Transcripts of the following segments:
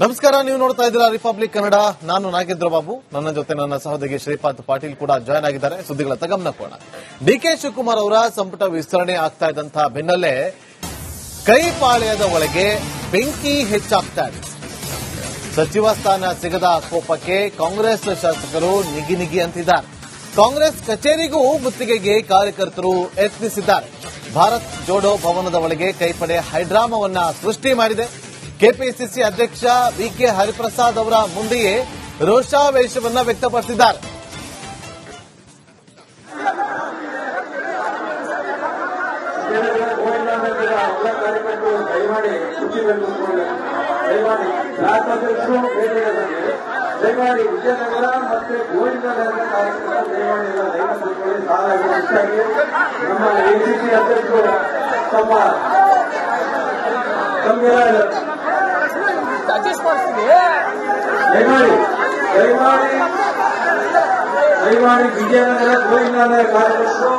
ನಮಸ್ಕಾರ, ನೀವು ನೋಡ್ತಾ ಇದ್ದೀರಾ ರಿಪಬ್ಲಿಕ್ ಕನ್ನಡ. ನಾನು ನಾಗೇಂದ್ರ ಬಾಬು, ನನ್ನ ಜೊತೆ ನನ್ನ ಸಹೋದರಿ ಶ್ರೀಪಾದ್ ಪಾಟೀಲ್ ಕೂಡ ಜಾಯ್ನ್ ಆಗಿದ್ದಾರೆ. ಸುದ್ದಿಗಳ ಗಮನ ಕೊಡೋಣ. ಡಿಕೆ ಶಿವಕುಮಾರ್ ಅವರ ಸಂಪುಟ ವಿಸ್ತರಣೆ ಆಗ್ತಾ ಇದ್ದಂತಹ ಬೆನ್ನಲ್ಲೇ ಕೈಪಾಳ್ಯದ ಒಳಗೆ ಬೆಂಕಿ ಹೆಚ್ಚಾಗ್ತಾ ಇದೆ. ಸಚಿವ ಸ್ಥಾನ ಸಿಗದ ಕೋಪಕ್ಕೆ ಕಾಂಗ್ರೆಸ್ ಶಾಸಕರು ನಿಗಿ ಅಂತಿದ್ದಾರೆ. ಕಾಂಗ್ರೆಸ್ ಕಚೇರಿಗೂ ಮುತ್ತಿಗೆಗೆ ಕಾರ್ಯಕರ್ತರು ಯತ್ನಿಸಿದ್ದಾರೆ. ಭಾರತ್ ಜೋಡೋ ಭವನದ ಒಳಗೆ ಕೈಪಡೆ ಹೈಡ್ರಾಮಾವನ್ನ ಸೃಷ್ಟಿ ಮಾಡಿದೆ. ಕೆಪಿಸಿಸಿ ಅಧ್ಯಕ್ಷ ಬಿಕೆ ಹರಿಪ್ರಸಾದ್ ಅವರ ಮುಂದೆಯೇ ರೋಷಾವೇಶವನ್ನ ವ್ಯಕ್ತಪಡಿಸಿದ್ದಾರೆ. ದಯಮಾಡಿ ವಿಜಯನಗರ ಮತ್ತು ಗೋವಿಂದನಗರ ನಮ್ಮ ಎಸಿಸಿ ಅಧ್ಯಕ್ಷರು ತಮ್ಮ ದಯಮಾಡಿ ವಿಜಯನಗರ ಗೋವಿಂದನಗರ ಕಾರ್ಯಕರ್ತರು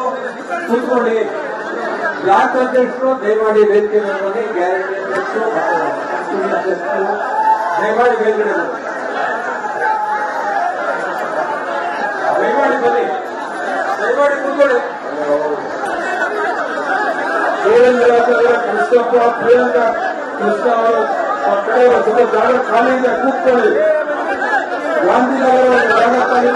ಕೂತ್ಕೊಳ್ಳಿ. ಬ್ಲಾಕ್ ಅಧ್ಯಕ್ಷರು ದಯಮಾಡಿ ವೇದಿಕೆ ಮೇಲೆ ಗ್ಯಾರಂಟಿ ಅಧ್ಯಕ್ಷರು ದಯಮಾಡಿ ಬೇಲ್ಗಡೆ ದಯಮಾಡಿ ಬನ್ನಿ, ದಯಮಾಡಿ ಕೂತ್ಕೊಳ್ಳಿ. ಕೃಷ್ಣಪ್ಪ ಪ್ರಿಯಾಂಕ ಕೃಷ್ಣ ಅವರು ಕಡೆ ಸ್ವಲ್ಪ ಜಾಗ ಖಾಲಿ ಇದೆ, ಕೂತ್ಕೊಳ್ಳಿ. ಗಾಂಧಿನಗರ ಜಾಗ ಖಾಲಿ